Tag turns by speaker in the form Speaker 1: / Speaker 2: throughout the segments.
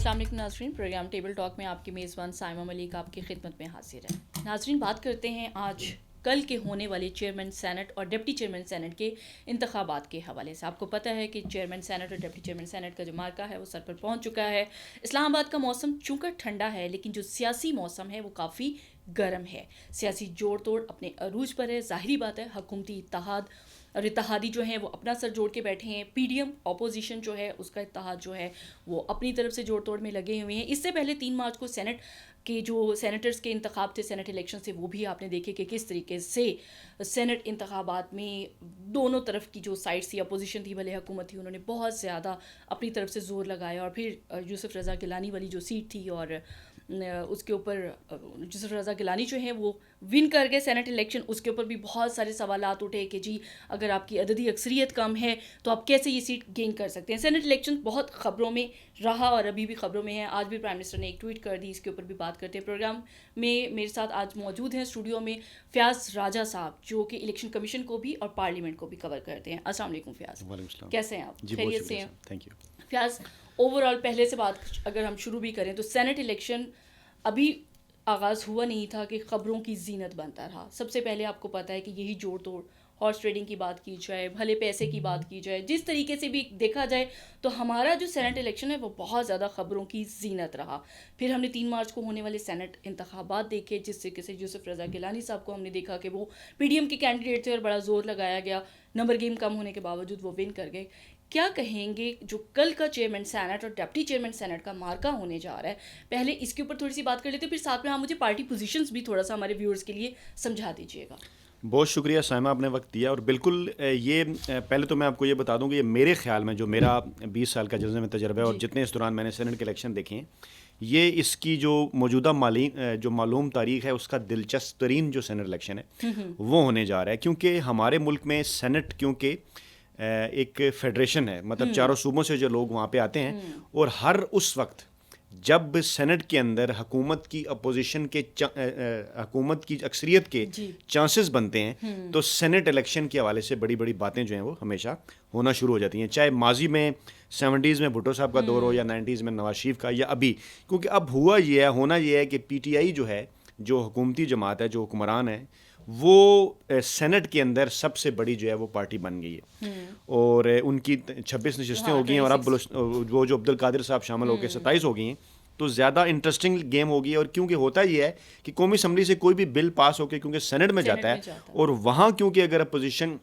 Speaker 1: السلام علیکم ناظرین، پروگرام ٹیبل ٹاک میں آپ کی میزبان سائمہ ملک آپ کی خدمت میں حاضر ہے. ناظرین، بات کرتے ہیں آج کل کے ہونے والے چیئرمین سینٹ اور ڈپٹی چیئرمین سینٹ کے انتخابات کے حوالے سے. آپ کو پتہ ہے کہ چیئرمین سینٹ اور ڈپٹی چیئرمین سینٹ کا جو مارکا ہے وہ سر پر پہنچ چکا ہے. اسلام آباد کا موسم چونکہ ٹھنڈا ہے، لیکن جو سیاسی موسم ہے وہ کافی گرم ہے. سیاسی جوڑ توڑ اپنے عروج پر ہے. ظاہری بات ہے حکومتی اتحاد اور اتحادی جو ہیں وہ اپنا سر جوڑ کے بیٹھے ہیں. پی ڈی ایم اپوزیشن جو ہے اس کا اتحاد جو ہے وہ اپنی طرف سے جوڑ توڑ میں لگے ہوئے ہیں. اس سے پہلے 3 مارچ کو سینٹ کے جو سینیٹرز کے انتخاب تھے، سینٹ الیکشن سے، وہ بھی آپ نے دیکھے کہ کس طریقے سے سینٹ انتخابات میں دونوں طرف کی جو سائڈ تھی، اپوزیشن تھی بھلے حکومت تھی، انہوں نے بہت زیادہ اپنی طرف سے زور لگایا. اور پھر یوسف رضا گیلانی والی جو سیٹ تھی اور اس کے اوپر یوسف رضا گیلانی جو ہیں وہ ون کر گئے سینٹ الیکشن. اس کے اوپر بھی بہت سارے سوالات اٹھے کہ جی اگر آپ کی عددی اکثریت کم ہے تو آپ کیسے یہ سیٹ گین کر سکتے ہیں. سینٹ الیکشن بہت خبروں میں رہا اور ابھی بھی خبروں میں ہے. آج بھی پرائم منسٹر نے ایک ٹویٹ کر دی، اس کے اوپر بھی بات کرتے ہیں. پروگرام میں میرے ساتھ آج موجود ہیں اسٹوڈیو میں فیاض راجہ صاحب، جو کہ الیکشن کمیشن کو بھی اور پارلیمنٹ کو بھی کور کرتے ہیں. السلام علیکم فیاض. کیسے ہیں آپ؟ خیریت سے ہیں؟
Speaker 2: Thank you.
Speaker 1: Fayyaz, overall پہلے سے بات اگر ہم شروع بھی کریں تو سینٹ الیکشن ابھی آغاز ہوا نہیں تھا کہ خبروں کی زینت بنتا رہا. سب سے پہلے آپ کو پتہ ہے کہ یہی جوڑ توڑ، ہارس ٹریڈنگ کی بات کی جائے، بھلے پیسے کی بات کی جائے، جس طریقے سے بھی دیکھا جائے تو ہمارا جو سینٹ الیکشن ہے وہ بہت زیادہ خبروں کی زینت رہا. پھر ہم نے 3 مارچ کو ہونے والے سینٹ انتخابات دیکھے، جس طریقے سے یوسف رضا گیلانی صاحب کو ہم نے دیکھا کہ وہ پی ڈی ایم کے کینڈیڈیٹ تھے اور بڑا زور لگایا گیا. نمبر گیم کم ہونے کے باوجود وہ ون کر گئے. کیا کہیں گے جو کل کا چیئرمین سینٹ اور ڈپٹی چیئرمین سینٹ کا مارکا ہونے جا رہا ہے؟ پہلے اس کے اوپر تھوڑی سی بات کر لیتے، پھر ساتھ میں آپ مجھے پارٹی پوزیشنز بھی تھوڑا سا ہمارے ویورز کے لیے سمجھا دیجیے گا.
Speaker 2: بہت شکریہ سائمہ، آپ نے وقت دیا. اور بالکل یہ پہلے تو میں آپ کو یہ بتا دوں کہ یہ میرے خیال میں جو میرا 20 سال کا جلسے میں تجربہ ہے اور جتنے اس دوران میں نے سینٹ کے الیکشن دیکھے ہیں، یہ اس کی جو موجودہ جو معلوم تاریخ ہے اس کا دلچسپ ترین جو سینٹ الیکشن ہے وہ ہونے جا رہا ہے. کیونکہ ہمارے ملک میں سینٹ کیونکہ ایک فیڈریشن ہے، مطلب چاروں صوبوں سے جو لوگ وہاں پہ آتے ہیں، اور ہر اس وقت جب سینٹ کے اندر حکومت کی اپوزیشن کے حکومت کی اکثریت کے چانسز بنتے ہیں تو سینٹ الیکشن کے حوالے سے بڑی بڑی باتیں جو ہیں وہ ہمیشہ ہونا شروع ہو جاتی ہیں. چاہے ماضی میں 70s میں بھٹو صاحب کا دور ہو یا 90s میں نواز شریف کا یا ابھی. کیونکہ اب ہونا یہ ہے کہ پی ٹی آئی جو ہے، جو حکومتی جماعت ہے، جو حکمران ہے، وہ سینٹ کے اندر سب سے بڑی جو ہے وہ پارٹی بن گئی ہے. اور ان کی 26 نشستیں ہو گئی ہیں اور اب وہ جو عبد القادر صاحب شامل ہو کے 27 ہو گئی ہیں. تو زیادہ انٹرسٹنگ گیم ہوگی. اور کیونکہ ہوتا یہ ہے کہ قومی اسمبلی سے کوئی بھی بل پاس ہو کے کیونکہ سینٹ میں جاتا ہے، اور وہاں کیونکہ اگر اپوزیشن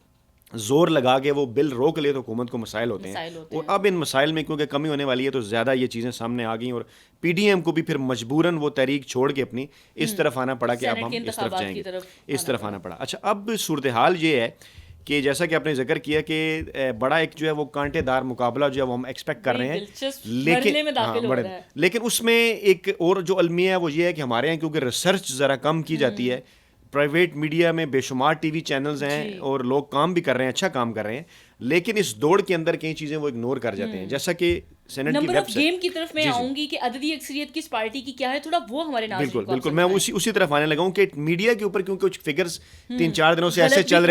Speaker 2: زور لگا کے وہ بل روک لے تو حکومت کو مسائل ہوتے ہیں. اور اب ان مسائل میں کیونکہ کمی ہونے والی ہے تو زیادہ یہ چیزیں سامنے آ گئیں، اور پی ڈی ایم کو بھی پھر مجبوراً وہ تحریک چھوڑ کے اپنی اس طرف آنا پڑا کہ اب ہم اس طرف جائیں گے، اس طرف آنا پڑا. اچھا، اب صورتحال یہ ہے کہ جیسا کہ آپ نے ذکر کیا کہ بڑا ایک جو ہے وہ کانٹے دار مقابلہ جو ہے وہ ہم ایکسپیکٹ کر رہے ہیں. لیکن اس میں ایک اور جو المیہ ہے وہ یہ ہے کہ ہمارے یہاں کیونکہ ریسرچ ذرا کم کی جاتی ہے. پرائیویٹ میڈیا میں بے شمار ٹی وی چینلز ہیں اور لوگ کام بھی کر رہے ہیں، اچھا کام کر رہے ہیں، لیکن اس دوڑ کے اندر کئی چیزیں وہ اگنور کر جاتے ہیں. جیسا کہ سینٹ کی ویب سائٹ
Speaker 1: گیم کی طرف میں آؤں گی کہ عددی اکثریت کس پارٹی کی کیا ہے، تھوڑا وہ ہمارے ناظرین کو
Speaker 2: بالکل میں اسی طرف آنے لگا ہوں کہ میڈیا کے اوپر کیونکہ کچھ فگرز 3-4 دنوں سے ایسے چل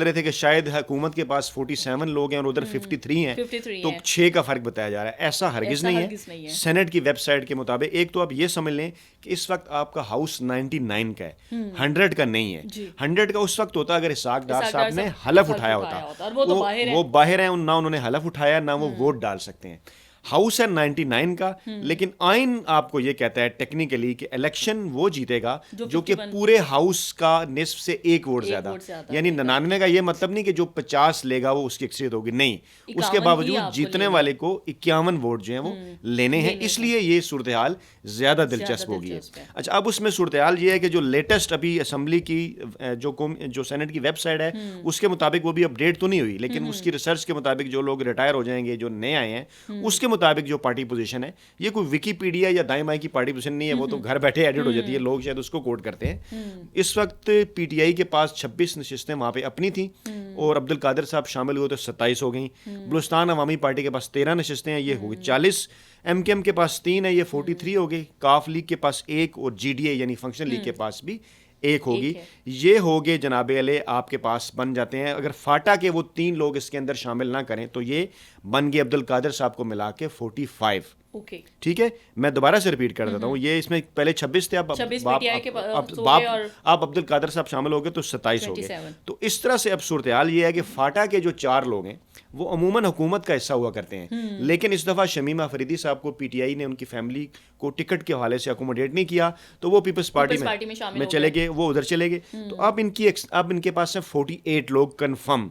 Speaker 2: رہے تھے کہ شاید حکومت کے پاس 47 لوگ ہیں اور ادھر 53 ہیں، تو 6 کا فرق بتایا جا رہا ہے. ایسا ہرگز نہیں ہے. سینٹ کی ویب سائٹ کے مطابق ایک تو آپ یہ سمجھ لیں کہ اس وقت آپ کا ہاؤس 99 کا ہے، 100 کا نہیں ہے. 100 کا اس وقت ہوتا اگر اسحاق ڈار صاحب نے حلف اٹھایا ہوتا. وہ باہر ہیں، نہ انہوں نے حلف اٹھایا نہ وہ ووٹ ڈال سکتے ہیں. ہاؤس ہے 99 کا، لیکن آئین آپ کو یہ کہتا ہے ٹیکنیکلی کہ الیکشن وہ جیتے گا جو کہ پورے ہاؤس کا نصف سے 1 ووٹ زیادہ. یعنی 99 کا یہ مطلب نہیں کہ جو 50 لے گا وہ اس کی اکثریت ہوگی، نہیں، اس کے باوجود جیتنے والے کو 51 ووٹ جو ہیں وہ لینے ہیں. اس لیے یہ صورتحال زیادہ دلچسپ ہوگی ہے. اچھا، اب اس میں صورتحال یہ ہے کہ جو لیٹسٹ ابھی اسمبلی کی جو سینٹ کی ویب سائٹ ہے اس کے مطابق وہ بھی اپڈیٹ تو نہیں ہوئی، لیکن اس کی ریسرچ کے مطابق جو لوگ ریٹائر ہو جائیں گے، جو نئے آئے ہیں، اس کے مطابق جو پارٹی پوزیشن ہے، یہ کوئی ویکیپیڈیا یا دائیں بائیں کی پارٹی پوزیشن نہیں ہے، وہ تو گھر بیٹھے ایڈٹ ہو جاتی ہے، لوگ شاید اس کو کوٹ کرتے ہیں. اس وقت پی ٹی آئی کے پاس 26 نشستیں وہاں پہ اپنی تھیں اور عبد القادر صاحب شامل ہوئے تو 27 ہو گئیں. بلوچستان عوامی پارٹی کے پاس 13 نشستیں ہیں، یہ ہوگی 40. ایم کے ایم کے پاس 3 ہے، یہ 43 ہو گئی. کاف لیگ کے پاس 1 اور جی ڈی اے یعنی فنکشنل لیگ کے پاس بھی 1 ہوگی. یہ ہوگے جناب علیہ آپ کے پاس بن جاتے ہیں. اگر فاٹا کے وہ 3 لوگ اس کے اندر شامل نہ کریں تو یہ بن گئے عبد القادر صاحب کو ملا کے 45.
Speaker 1: اوکے
Speaker 2: ٹھیک ہے. میں دوبارہ سے ریپیٹ کر دیتا ہوں, یہ اس میں پہلے 26 تھے, اب آپ عبد القادر صاحب شامل ہو گئے تو 27 ہو گئے. تو اس طرح سے اب صورتحال یہ ہے کہ فاٹا کے جو 4 لوگ ہیں وہ عموماً حکومت کا حصہ ہوا کرتے ہیں, لیکن اس دفعہ شمیم آفریدی صاحب کو پی ٹی آئی نے ان کی فیملی کو ٹکٹ کے حوالے سے اکوموڈیٹ نہیں کیا, تو وہ پیپلز پارٹی میں چلے گئے, وہ ادھر چلے گئے. تو اب ان کے پاس ہیں 48 لوگ کنفرم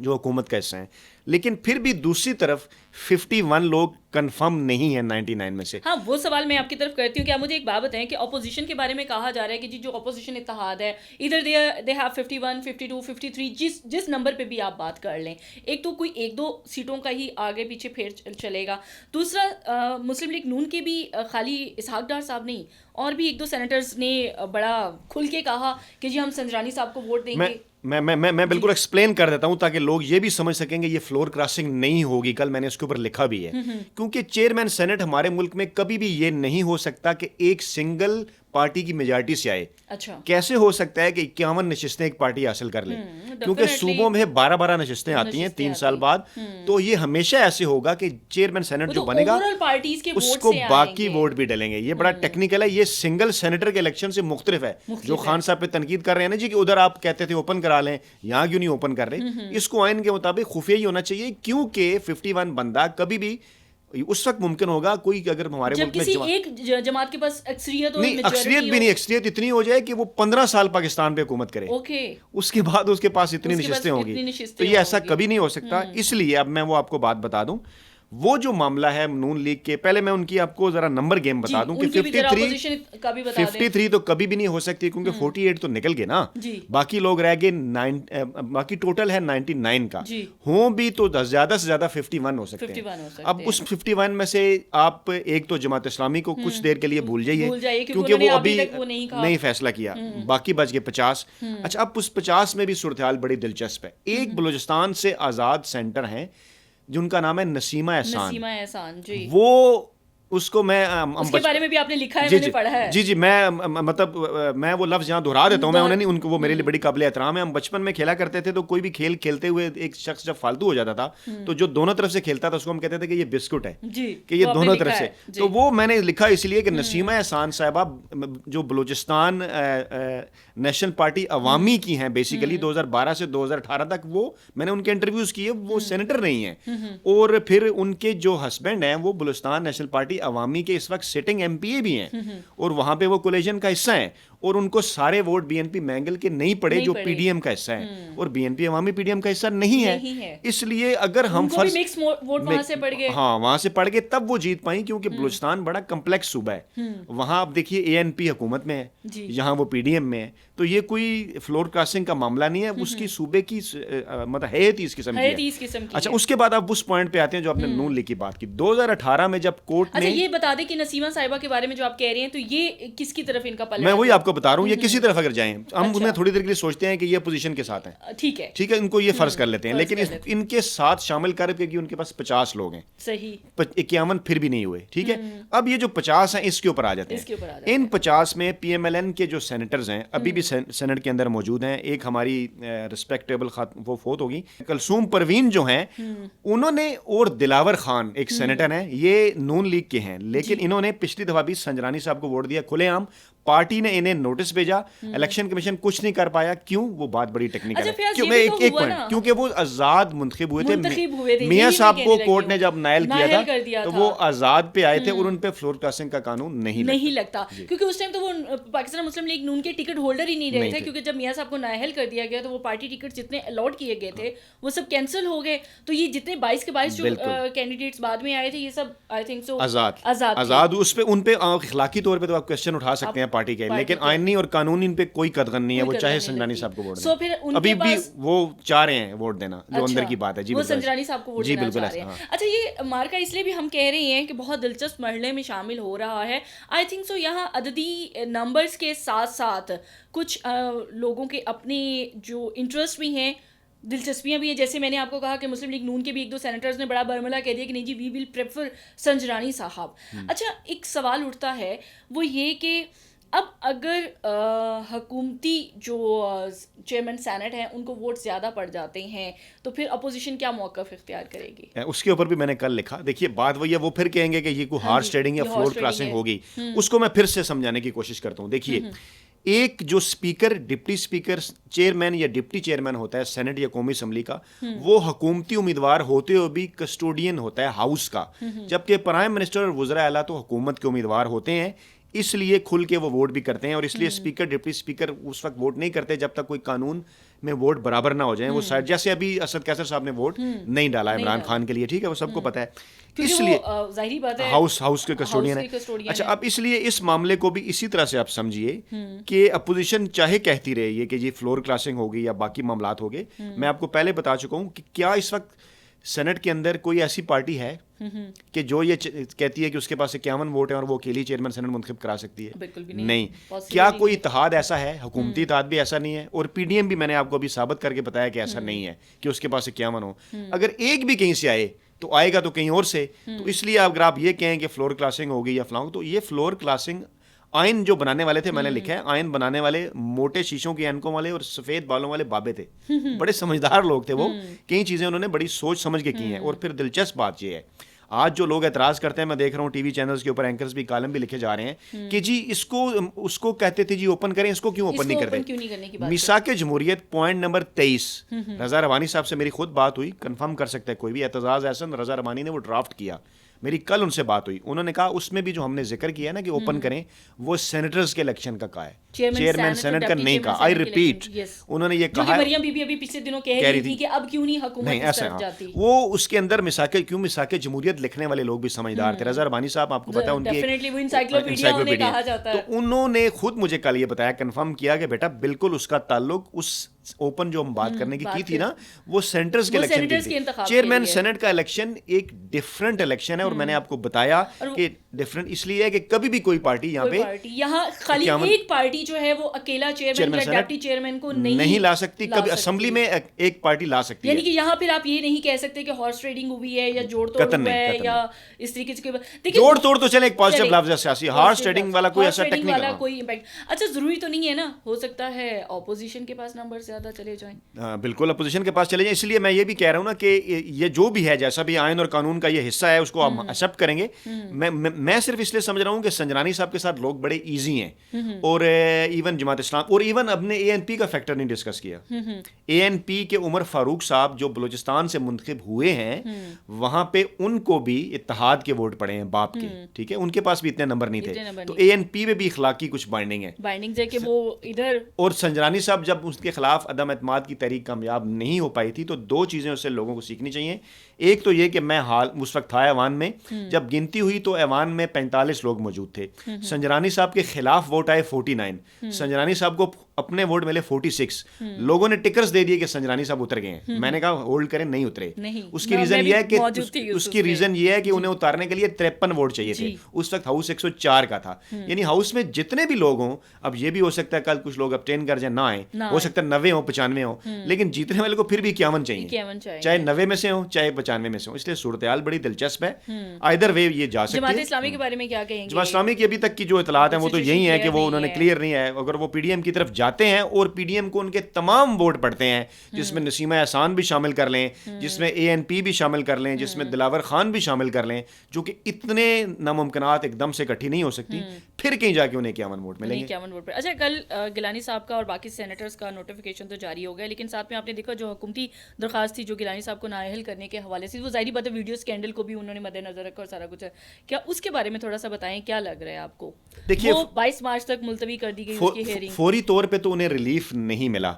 Speaker 2: جو حکومت کا حصہ ہیں, لیکن پھر بھی دوسری طرف 51 لوگ کنفرم نہیں ہیں 99 میں سے.
Speaker 1: ہاں, وہ سوال میں آپ کی طرف کرتی ہوں کہ آپ مجھے ایک بات بتائیں کہ اپوزیشن کے بارے میں کہا جا رہا ہے کہ جی جو اپوزیشن اتحاد ہے ادھر دے ہیو 51 52 53 جس نمبر پہ بھی آپ بات کر لیں, ایک تو کوئی 1-2 سیٹوں کا ہی آگے پیچھے پھر چلے گا. دوسرا مسلم لیگ نون کے بھی خالی اسحاق ڈار صاحب نہیں اور بھی 1-2 سینیٹرز نے بڑا کھل کے کہا کہ جی ہم سنجرانی صاحب کو ووٹ دیں گے.
Speaker 2: میں بالکل ایکسپلین کر دیتا ہوں تاکہ لوگ یہ بھی سمجھ سکیں گے یہ فلور کراسنگ نہیں ہوگی. کل میں نے اس کے اوپر لکھا بھی ہے, کیونکہ چیئرمین سینٹ ہمارے ملک میں کبھی بھی یہ نہیں ہو سکتا کہ ایک سنگل پارٹی کی میجارٹی سے آئے.
Speaker 1: اچھا,
Speaker 2: کیسے ہو سکتا ہے کہ 51 نشستیں ایک پارٹی حاصل کر لے, کیونکہ صوبوں میں 12 نشستیں آتی ہیں 3 سال بعد. تو یہ ہمیشہ ایسے ہوگا کہ چیئرمین سینٹ جو بنے گا اس کو باقی ووٹ بھی ڈلیں گے. یہ بڑا ٹیکنیکل ہے, یہ سنگل سینیٹر کے الیکشن سے مختلف ہے. جو خان صاحب پہ تنقید کر رہے ہیں نا جی کہ ادھر آپ کہتے تھے اوپن کرا لیں, یہاں کیوں نہیں اوپن کر رہے, اس کو آئین کے مطابق خفیہ ہی ہونا چاہیے, کیونکہ 51 بندہ کبھی بھی اس وقت ممکن ہوگا کوئی اگر ہمارے ملک میں
Speaker 1: ایک جماعت کے پاس اکثریت
Speaker 2: نہیں, اکثریت بھی نہیں, اکثریت اتنی ہو جائے کہ وہ 15 سال پاکستان پہ حکومت کرے, اس کے بعد اس کے پاس اتنی نشستیں ہوں گی. تو یہ ایسا کبھی نہیں ہو سکتا. اس لیے اب میں وہ آپ کو بات بتا دوں, وہ جو معاملہ ہے نون لیگ کے, پہلے میں ان کی آپ کو ذرا نمبر گیم بتا دوں کہ 53 تو کبھی بھی نہیں ہو سکتی, کیونکہ 48 تو نکل گئے نا, باقی لوگ رہ گئے, باقی ٹوٹل ہے 99 کا, ہوں بھی تو زیادہ سے زیادہ 51 ہو سکتے ہیں. اب اس 51 میں سے آپ ایک تو جماعت اسلامی کو کچھ دیر کے لیے بھول جائیے کیونکہ وہ ابھی نہیں فیصلہ کیا, باقی بچ گئے 50. اچھا, اب اس 50 میں بھی صورتحال بڑی دلچسپ ہے. ایک بلوچستان سے آزاد سینٹر ہیں جن کا نام ہے نسیمہ احسان, وہ اس کو میں
Speaker 1: اس کے بارے میں بھی آپ نے لکھا ہے, میں نے پڑھا ہے.
Speaker 2: جی میں مطلب میں وہ لفظ یہاں دہرا دیتا ہوں, میں انہیں نہیں, ان کو وہ میرے لیے بڑی قابل احترام ہے. ہم بچپن میں کھیلا کرتے تھے تو کوئی بھی کھیل کھیلتے ہوئے ایک شخص جب فالتو ہو جاتا تھا تو جو دونوں طرف سے کھیلتا تھا اس کو ہم کہتے تھے کہ یہ بسکٹ ہے, کہ یہ دونوں طرف سے. تو وہ میں نے لکھا اس لیے کہ نسیمہ احسان صاحبہ جو بلوچستان نیشنل پارٹی عوامی کی ہیں بیسیکلی 2012 سے 2018 تک, وہ میں نے ان کے انٹرویوز کیے, وہ سینیٹر نہیں ہیں. اور پھر ان کے جو ہسبینڈ ہیں وہ بلوچستان نیشنل پارٹی عوامی کے اس وقت سٹنگ ایم پی اے بھی ہیں, اور وہاں پہ وہ کولیشن کا حصہ ہیں, اور ان کو سارے vote B N P Mengal کے نہیں پڑے جو پی ڈی ایم کا حصہ ہے, اور بی این پی عوامی پی ڈی ایم کا حصہ نہیں ہے. اس لیے اگر ہم ہاں وہاں سے پڑھ گئے تب وہ جیت پائیں, کیونکہ بلوچستان بڑا کمپلیکس صوبہ ہے. وہاں آپ دیکھیے اے این پی حکومت میں ہے, یہاں وہ پی ڈی ایم میں ہے, تو یہ کوئی فلور کراسنگ کا معاملہ نہیں ہے. اس کی صوبے کی مطلب حیثیت اس قسم کی ہے. اچھا, اس کے بعد آپ اس پوائنٹ پہ آتے ہیں جو آپ نے نون لیگ کی بات کی. 2018 میں جب کورٹ نے,
Speaker 1: یہ بتا دیں کہ نسیمہ صاحبہ کے بارے میں جو آپ کہہ رہے ہیں تو یہ کس کی طرف ان کا پلڑ ہے؟
Speaker 2: میں وہی آپ کو بتا رہا ہوں, یہ کسی طرف اگر جائیں, ہم انہیں تھوڑی دیر کے لیے سوچتے ہیں کہ یہ اپوزیشن کے ساتھ ہیں, ٹھیک ہے, ان کو یہ فرض کر لیتے ہیں, لیکن ان کے ساتھ شامل کر کے ان کے پاس 50 لوگ ہیں,
Speaker 1: صحیح
Speaker 2: 51 پھر بھی نہیں ہوئے. ٹھیک ہے, اب یہ جو 50 ہیں اس کے اوپر آ جاتے ہیں. ان 50 میں پی ایم ایل این کے جو سینیٹرز ہیں ابھی بھی سینٹ کے اندر موجود ہیں. ایک ہماری رسپیکٹیبل وہ فوت ہوگی, کلثوم پروین جو ہیں, انہوں نے, اور دلاور خان ایک سینیٹر ہیں, یہ نون لیگ کے ہیں, لیکن انہوں نے پچھلی دفعہ بھی سنجرانی صاحب کو ووٹ دیا کھلے عام. پارٹی نے انہیں نوٹس بھیجا, الیکشن کمیشن کچھ نہیں کر پایا. کیوں؟ وہ بات بڑی ٹیکنیکل ہے. ایک پوائنٹ, کیونکہ وہ آزاد منتخب ہوئے تھے. میاں صاحب کو کورٹ نے جب نائل کیا تھا تو وہ آزاد پہ آئے تھے, اور ان پہ فلور کراسنگ کا قانون نہیں
Speaker 1: لگتا, کیونکہ اس ٹائم تو وہ پاکستان مسلم لیگ نون کے ٹکٹ ہولڈر ہی نہیں رہے تھے, کیونکہ جب میاں صاحب کو نائل کر دیا گیا تو وہ پارٹی ٹکٹ جتنے الاٹ کیے گئے تھے وہ سب کینسل ہو گئے. تو یہ جتنے 22 کے 22 جو کینڈیڈیٹس بعد میں آئے تھے یہ سب آئی تھنک سو
Speaker 2: آزاد. اس پہ ان پہ اخلاقی طور پہ تو آپ کوشچن اٹھا سکتے ہیں پارٹی کے, لیکن آئینی اور قانونی ان پہ کوئی قدغن نہیں ہے. وہ چاہے سنجرانی صاحب کو ووٹ دیں, ابھی بھی وہ چاہ رہے ہیں ووٹ دینا, جو اندر کی بات ہے. جی
Speaker 1: وہ سنجرانی صاحب کو ووٹ دینا چاہ رہے ہیں. اچھا, یہ مارکا اس لیے بھی ہم کہہ رہے ہیں کہ بہت دلچسپ مرحلے میں شامل ہو رہا ہے. آئی تھنک سو یہاں عددی نمبرز کے ساتھ ساتھ کچھ لوگوں کے اپنے جو انٹرسٹ بھی ہیں, دلچسپیاں بھی ہیں. جیسے میں نے آپ کو کہا کہ مسلم لیگ نون کے بھی 1-2 سینیٹرز نے بڑا برملا کہہ دیا کہ نہیں جی وی ول پریفر سنجرانی صاحب. اچھا, ایک سوال اٹھتا ہے وہ یہ کہ اب اگر حکومتی جو چیئرمین سینٹ ہیں ان کو ووٹ زیادہ پڑ جاتے ہیں تو پھر اپوزیشن کیا موقف اختیار کرے گی؟
Speaker 2: اس کے اوپر بھی میں نے کل لکھا. دیکھیے بات وہی ہے, وہ پھر کہیں گے کہ یہ کوئی ہارس ٹریڈنگ یا فلور کلاسنگ ہوگی. اس کو میں پھر سے سمجھانے کی کوشش کرتا ہوں. دیکھیے ایک جو اسپیکر, ڈپٹی اسپیکر, چیئرمین یا ڈپٹی چیئرمین ہوتا ہے سینٹ یا قومی اسمبلی کا, وہ حکومتی امیدوار ہوتے ہوئے بھی کسٹوڈین ہوتا ہے ہاؤس کا, جبکہ پرائم منسٹر اور وزراء اعلیٰ تو حکومت کے امیدوار ہوتے ہیں, اس لیے کھل کے وہ ووٹ بھی کرتے ہیں. اور اس لیے اسپیکر ڈپٹی اسپیکر اس وقت ووٹ نہیں کرتے جب تک کوئی قانون میں ووٹ برابر نہ ہو جائیں. وہ سائڈ, جیسے ابھی اسد کیسر صاحب نے ووٹ نہیں ڈالا عمران خان کے لیے, ٹھیک ہے, وہ سب کو پتہ ہے, اس لیے
Speaker 1: ظاہری بات ہے
Speaker 2: ہاؤس کے کسٹوڈین ہیں. اچھا, اب اس لیے اس معاملے کو بھی اسی طرح سے آپ سمجھیے کہ اپوزیشن چاہے کہتی رہے یہ کہ یہ فلور کلاسنگ ہوگی یا باقی معاملات ہو گئے, میں آپ کو پہلے بتا چکا ہوں کہ کیا اس وقت سینٹ کے اندر کوئی ایسی پارٹی ہے کہ جو یہ کہتی ہے کہ اس کے پاس 51 ووٹ ہیں اور وہ اکیلی چیئرمین سینٹ منتخب کرا سکتی ہے؟
Speaker 1: بالکل بھی
Speaker 2: نہیں. کیا کوئی اتحاد ایسا ہے؟ حکومتی اتحاد بھی ایسا نہیں ہے, اور پی ڈی ایم بھی میں نے آپ کو ابھی ثابت کر کے بتایا کہ ایسا نہیں ہے کہ اس کے پاس 51 ہو. اگر ایک بھی کہیں سے آئے تو آئے گا تو کہیں اور سے. تو اس لیے اگر آپ یہ کہیں کہ فلور کلاسنگ ہوگی یا فلاں, تو یہ فلور کلاسنگ آئین جو بنانے والے تھے, میں نے لکھا ہے آئین بنانے والے موٹے شیشوں کی اینکوں والے اور سفید بالوں والے بابے تھے, بڑے سمجھدار لوگ تھے وہ, کئی چیزیں انہوں نے بڑی سوچ سمجھ کے کی ہیں. اور پھر دلچسپ بات یہ ہے, آج جو لوگ اعتراض کرتے ہیں, میں دیکھ رہا ہوں ٹی وی چینلز کے اوپر اینکرز بھی کالم بھی لکھے جا رہے ہیں کہ جی اس کو کہتے تھے جی اوپن کریں, اس کو کیوں اوپن نہیں کرتے؟ میثاق جمہوریت پوائنٹ نمبر 23, رضا ربانی صاحب سے میری خود بات ہوئی, کنفرم کر سکتا ہے کوئی بھی, اعتزاز احسن رضا ربانی نے وہ ڈرافٹ کیا, میری کل ان سے بات ہوئی, انہوں نے کہا اس میں بھی جو ہم نے ذکر کیا ہے نا کہ اوپن کریں, وہ سینیٹرز کے الیکشن کا کہا ہے, چیئرمین سینٹ کا نہیں کہا. آئی ریپیٹ, انہوں نے یہ کہا,
Speaker 1: مریم بی بی ابھی پچھلے دنوں کہہ رہی تھی کہ اب کیوں نہیں حکومت اس طرف جاتی.
Speaker 2: وہ اس کے اندر میثاق جمہوریت لکھنے والے لوگ بھی سمجھدار تھے. رضا ربانی صاحب آپ کو پتا ہے ان کی, تو انہوں نے خود مجھے کل یہ بتایا, کنفرم کیا کہ بیٹا بالکل اس کا تعلق اس اوپن جو ہم بات کرنے کی تھی نا, وہ سینٹرز کے الیکشن کی تھی. چیئرمین سینٹ کا الیکشن ایک ڈفرنٹ الیکشن ہے, اور میں نے آپ کو بتایا کہ ڈفرنٹ اس لیے ہے کہ کبھی بھی کوئی پارٹی یہاں پہ,
Speaker 1: یہاں خالی ایک پارٹی جو ہے وہ اکیلا چیئرمین یا ڈپٹی چیئرمین کو نہیں
Speaker 2: لا سکتی, کبھی اسمبلی میں ایک پارٹی لا سکتی ہے.
Speaker 1: یعنی کہ یہاں پھر آپ یہ نہیں کہہ سکتے کہ ہارس ٹریڈنگ ہوئی ہے یا جوڑ توڑ ہوا ہے یا اس طریقے سے.
Speaker 2: جوڑ توڑ تو چلے ایک پازیٹیو لفظ ہے سیاسی, ہارس ٹریڈنگ والا کوئی ایسا ٹیکنیکل
Speaker 1: والا کوئی امپیکٹ. اچھا, ضروری تو نہیں ہے نا, ہو سکتا ہے اپوزیشن کے پاس نمبر زیادہ چلے جائیں.
Speaker 2: بالکل اپوزیشن کے پاس چلے جائیں. اس لیے میں یہ بھی کہہ رہا ہوں نا کہ یہ جو بھی ہے, جیسا بھی آئین اور قانون کا یہ حصہ ہے, اس کو ہم ایکسیپٹ کریں گے. میں صرف اس لیے سمجھ رہا ہوں کہ سنجرانی صاحب کے ساتھ لوگ بڑے ایزی ہیں, اور ایون جماعت اسلام, اور ایون اب نے اے این پی کا فیکٹر نہیں ڈسکس کیا. اے این پی کے عمر فاروق صاحب جو بلوچستان سے منتخب ہوئے ہیں, وہاں پہ ان کو بھی اتحاد کے ووٹ پڑے ہیں باپ کے, ٹھیک ہے, ان کے پاس بھی اتنے نمبر نہیں تھے. تو اے این پی میں بھی اخلاقی کچھ بائنڈنگ ہے
Speaker 1: کہ وہ ادھر. اور
Speaker 2: سنجرانی صاحب جب اس کے خلاف عدم اعتماد کی تحریک کامیاب نہیں ہو پائی تھی, تو دو چیزیں اس سے لوگوں کو سیکھنی چاہیے. ایک تو یہ کہ میں اس وقت تھا ایوان میں, جب گنتی ہوئی تو ایوان میں 45 لوگ موجود تھے. سنجرانی صاحب کے خلاف ووٹ آئے 49, سنجرانی صاحب کو اپنے ووٹ ملے 46. لوگوں نے ٹکرز دے دیے کہ سنجرانی صاحب اتر گئے ہیں. میں نے کہا ہولڈ کریں, نہیں اترے. اس کی ریزن یہ ہے کہ انہیں اتارنے کے لیے 53 ووٹ چاہیے تھے. اس وقت ہاؤس 104 کا تھا, یعنی ہاؤس میں جتنے بھی لوگ ہوں, اب یہ بھی ہو سکتا ہے کل کچھ لوگ ابٹین کر جائیں, نہ آئیں, ہو سکتا ہے 90 ہوں 95 ہوں, لیکن جیتنے والے کو پھر بھی 51 چاہیے, چاہے 90 میں سے ہوں چاہے 95 میں سے ہوں. اس لیے صورتحال بڑی دلچسپ ہے, آئدر وے یہ جا سکتی ہے.
Speaker 1: جماعت اسلامی کے بارے میں کیا کہیں گے؟
Speaker 2: جماعت اسلامی کی ابھی تک کی جو اطلاعات ہیں وہ تو یہی ہیں کہ وہ انہوں نے کلیئر نہیں ہے. اگر وہ پی ڈی ایم کی طرف جاتے ہیں اور پی ڈی ایم کو ان کے تمام ووٹ پڑتے ہیں, جس میں نسیمہ احسان بھی شامل کر لیں, جس میں اے این پی بھی شامل کر لیں, جس میں دلاور خان بھی شامل کر لیں, جو کہ اتنے ناممکنات ایک دم سے اکٹھی نہیں ہو سکتی, پھر کہیں جا کے انہیں 51 ووٹ ملیں گے.
Speaker 1: 51 ووٹ پر. اچھا, کل گیلانی صاحب کا اور باقی سینیٹرز کا نوٹیفیکیشن تو جاری ہو گیا, لیکن ساتھ میں آپ نے دیکھا جو حکومتی درخواست تھی جو گیلانی صاحب کو نااہل کرنے کے حوالے سے, وہ ظاہری بات ہے ویڈیو اسکینڈل کو بھی انہوں نے مد نظر رکھا اور سارا کچھ ہے. کیا اس کے بارے میں تھوڑا سا بتائیں, کیا لگ رہا ہے آپ کو؟
Speaker 2: دیکھیے,
Speaker 1: وہ 22 مارچ تک ملتوی کر دی گئی اس کی ہیئرنگ.
Speaker 2: فوری طور پہ تو انہیں ریلیف نہیں ملا,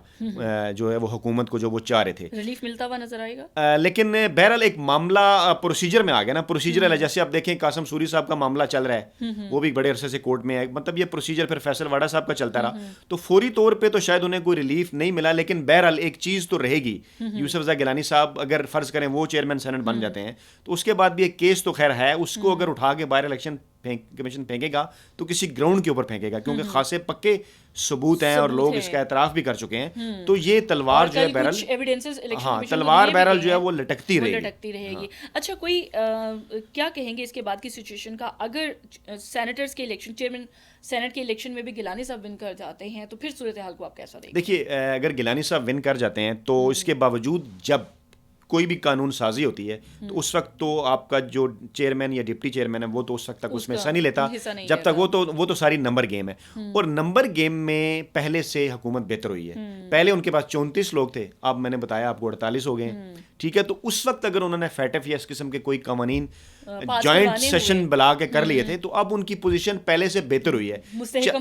Speaker 2: جو ہے وہ حکومت کو جو وہ چاہ رہے تھے,
Speaker 1: ریلیف ملتا ہوا نظر آئے گا.
Speaker 2: لیکن بہرحال ایک معاملہ پروسیجر میں آ گیا نا, پروسیجر ہے. جیسے آپ دیکھیں قاسم سوری صاحب کا معاملہ چل رہا ہے, وہ بھی بڑے عرصے سے کورٹ میں ہے, مطلب یہ پروسیجر پھر فیصل واڈا صاحب کا چلتا رہا. تو فوری طور پہ تو شاید انہیں کوئی ریلیف نہیں ملا, لیکن بہرحال ایک چیز تو رہے گی. یوسف رضا گیلانی صاحب اگر فرض کریں وہ چیئرمین سینٹ بن جاتے ہیں, تو اس کے بعد بھی ایک کیس تو خیر ہے, اس کو اگر اٹھا کے باہر الیکشن کمیشن پھینکے گا تو کسی گراؤنڈ کے اوپر پھینکے گا، کیونکہ خاصے پکے ثبوت ہیں اور لوگ اس کا اعتراف بھی کر چکے ہیں. تو یہ تلوار جو ہے بہرحال، ہاں تلوار بہرحال جو ہے وہ لٹکتی رہے گی.
Speaker 1: اچھا، کوئی کیا کہیں گے اس کے بعد کی سچویشن کا؟ اگر سینیٹرز کے الیکشن، چیئرمین سینٹ کے الیکشن میں بھی گیلانی صاحب ون کر جاتے ہیں تو پھر صورتحال کو آپ کیسا دیکھیں؟
Speaker 2: دیکھیے، اگر گیلانی صاحب ون کر جاتے ہیں تو اس کے باوجود جب کوئی بھی قانون سازی ہوتی ہے تو اس وقت تو آپ کا جو چیئرمین یا ڈپٹی چیئرمین ہے وہ تو اس وقت تک اس میں حصہ نہیں لیتا جب تک وہ تو ساری نمبر گیم ہے. اور نمبر گیم میں پہلے سے حکومت بہتر ہوئی ہے. پہلے ان کے پاس 34 لوگ تھے، اب میں نے بتایا آپ کو 48 ہو گئے ہیں. ٹھیک ہے، تو اس وقت اگر انہوں نے فیٹف یا اس قسم کے کوئی قوانین جوائنٹ سیشن بلا کے کر لیے تھے تو اب ان کی پوزیشن پہلے سے بہتر ہوئی ہے.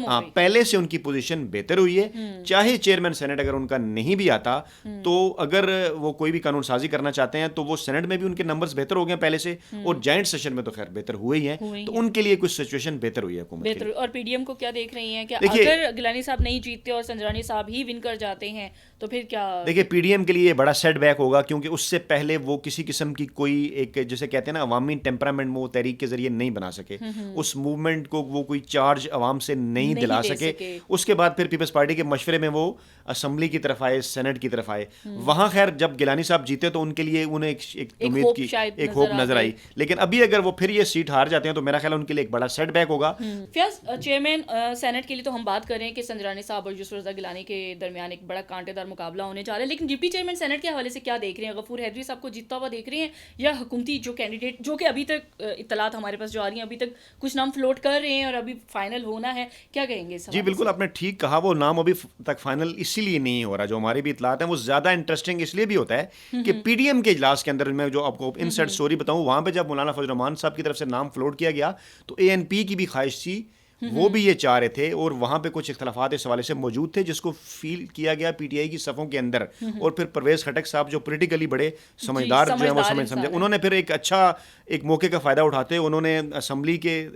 Speaker 2: ہاں، پہلے سے ان کی پوزیشن بہتر ہوئی ہے. چاہے چیئرمین سینٹ اگر ان کا نہیں بھی آتا تو اگر وہ کوئی بھی قانون سازی کرنا چاہتے ہیں تو وہ سینٹ میں بھی ان کے نمبرز بہتر ہو گئے پہلے سے، اور جوائنٹ سیشن میں تو خیر بہتر ہوئے ہی ہیں. تو ان کے لیے کچھ سچویشن بہتر ہوئی ہے حکومت کی.
Speaker 1: اور پی ڈی ایم کو کیا دیکھ رہی ہیں کہ اگر گیلانی صاحب نہیں جیتتے اور سنجرانی صاحب ہی ون کر جاتے ہیں تو پھر کیا؟
Speaker 2: دیکھیے، پی ڈی ایم کے لیے بڑا سیٹ بیک ہوگا، کیونکہ اس سے پہلے وہ کسی قسم کی کوئی ایک جیسے کہتے ہیں نا عوامی ٹیمپرامنٹ میں وہ تحریک کے ذریعے نہیں بنا سکے. اس موومنٹ کو وہ کوئی چارج عوام سے نہیں دلا سکے. اس کے بعد پھر پیپلز پارٹی کے مشورے میں وہ اسمبلی کی طرف آئے، سینٹ کی طرف آئے. وہاں خیر جب گیلانی صاحب جیتے تو ان کے لیے انہیں ایک امید کی، ایک ہوپ نظر آئی. لیکن ابھی اگر وہ پھر یہ سیٹ ہار جاتے ہیں تو میرا خیال ان کے لیے ایک بڑا سیٹ بیک ہوگا.
Speaker 1: فیاض، چیئرمین سینٹ کے لیے تو ہم بات کر رہے ہیں کہ سنجرانی صاحب اور یوسف رضا گیلانی کے درمیان ایک بڑا کانٹے دار مقابلہ ہونے جا رہا ہے، لیکن ڈپٹی چیئرمین سینٹ کے حوالے سے کیا دیکھ رہے ہیں؟ غفور حیدری صاحب کو جیتتا ہوا دیکھ رہے ہیں یا حکومتی جو کینڈیڈیٹ، جو کہ ابھی تک اطلاعات ہمارے پاس جو آ رہی ہیں ابھی تک کچھ نام فلوٹ کر رہے ہیں اور ابھی فائنل ہونا ہے، کیا کہیں گے؟
Speaker 2: جی بالکل، آپ نے ٹھیک کہا، وہ نام ابھی تک فائنل اسی لیے نہیں ہو رہا. جو ہماری بھی اطلاعات ہیں وہ زیادہ انٹرسٹنگ اس لیے بھی ہوتا ہے کہ پی ڈی ایم کے اجلاس کے اندر میں جو آپ کو ان سائڈ اسٹوری بتاؤں، وہاں پہ جب مولانا فضل الرحمان صاحب کی طرف سے نام فلوٹ کیا گیا تو اے این پی کی بھی خواہش تھی، وہ بھی یہ چاہ رہے تھے، اور وہاں پہ کچھ اختلافات اس حوالے سے موجود تھے جس کو فیل کیا گیا پی ٹی آئی کی صفوں کے اندر. اور پھر پرویز خٹک صاحب جو پولیٹیکلی بڑے سمجھدار جو ہیں وہ سمجھے، انہوں نے پھر ایک اچھا ایک موقع کا فائدہ اٹھاتے انہوں نے اسمبلی کے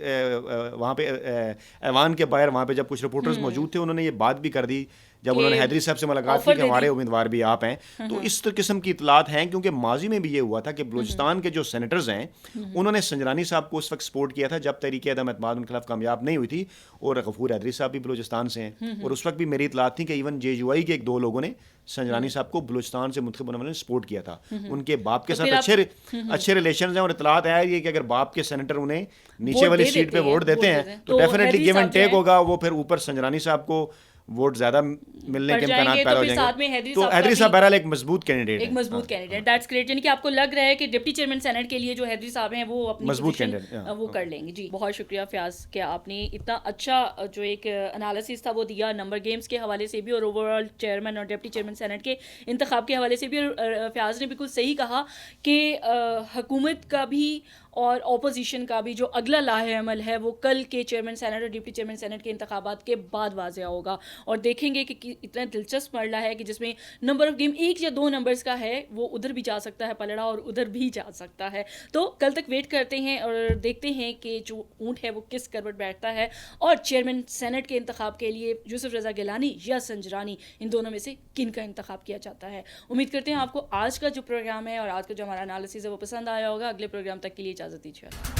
Speaker 2: وہاں پہ ایوان کے باہر وہاں پہ جب کچھ رپورٹرز موجود تھے انہوں نے یہ بات بھی کر دی جب انہوں نے حیدری صاحب سے ملاقات کی کہ ہمارے امیدوار بھی آپ ہیں. تو اس قسم کی اطلاعات ہیں، کیونکہ ماضی میں بھی یہ ہوا تھا کہ بلوچستان کے جو سینیٹرز ہیں انہوں نے سنجرانی صاحب کو اس وقت سپورٹ کیا تھا جب تحریک عدم اعتماد ان کے خلاف کامیاب نہیں ہوئی تھی، اور غفور حیدری صاحب بھی بلوچستان سے ہیں. اور اس وقت بھی میری اطلاعات تھی کہ ایون جے یو آئی کے ایک دو لوگوں نے سنجرانی صاحب کو بلوچستان سے منتخب ہونے والے نے سپورٹ کیا تھا. ان کے باپ کے ساتھ اچھے ریلیشنز ہیں، اور اطلاعات ہے یہ کہ اگر باپ کے سینیٹر انہیں نیچے والی سیٹ پہ ووٹ دیتے ہیں تو ڈیفینیٹلی گیو اینڈ ٹیک ہوگا. وہ پھر اوپر سنجرانی صاحب کو ووٹ زیادہ ملنے کے امکانات پیدا ہو جائیں گے. تو حیدری صاحب بہرحال ایک مضبوط کینڈیڈیٹ،
Speaker 1: ایک مضبوط کینڈیڈیٹ. That's great. یعنی کہ آپ کو لگ رہا ہے کہ ڈپٹی چیئرمین سینٹ کے لیے جو حیدری صاحب ہیں وہ اپنی
Speaker 2: مضبوط کینڈیڈیٹ
Speaker 1: وہ کر لیں گے. جی بہت شکریہ فیاض کہ آپ نے اتنا اچھا جو ایک انالیسس تھا وہ دیا نمبر گیمز کے حوالے سے بھی اور اوور آل چیئرمین اور ڈپٹی چیئرمین سینٹ کے انتخاب کے حوالے سے بھی. اور فیاض نے بالکل صحیح کہا کہ حکومت کا بھی اور اپوزیشن کا بھی جو اگلا لاہ عمل ہے وہ کل کے چیئرمین سینٹ اور ڈپٹی چیئرمین سینٹ کے انتخابات کے بعد واضح ہوگا. اور دیکھیں گے کہ اتنا دلچسپ مرحلہ ہے کہ جس میں نمبر آف گیم 1 یا 2 نمبرز کا ہے، وہ ادھر بھی جا سکتا ہے پلڑا اور ادھر بھی جا سکتا ہے. تو کل تک ویٹ کرتے ہیں اور دیکھتے ہیں کہ جو اونٹ ہے وہ کس کروٹ بیٹھتا ہے اور چیئرمین سینٹ کے انتخاب کے لیے یوسف رضا گیلانی یا سنجرانی، ان دونوں میں سے کن کا انتخاب کیا جاتا ہے. امید کرتے ہیں آپ کو آج کا جو پروگرام ہے اور آج کا جو ہمارا انالیسس ہے وہ پسند آیا ہوگا. اگلے پروگرام تک کے لیے اجازت دیجیے.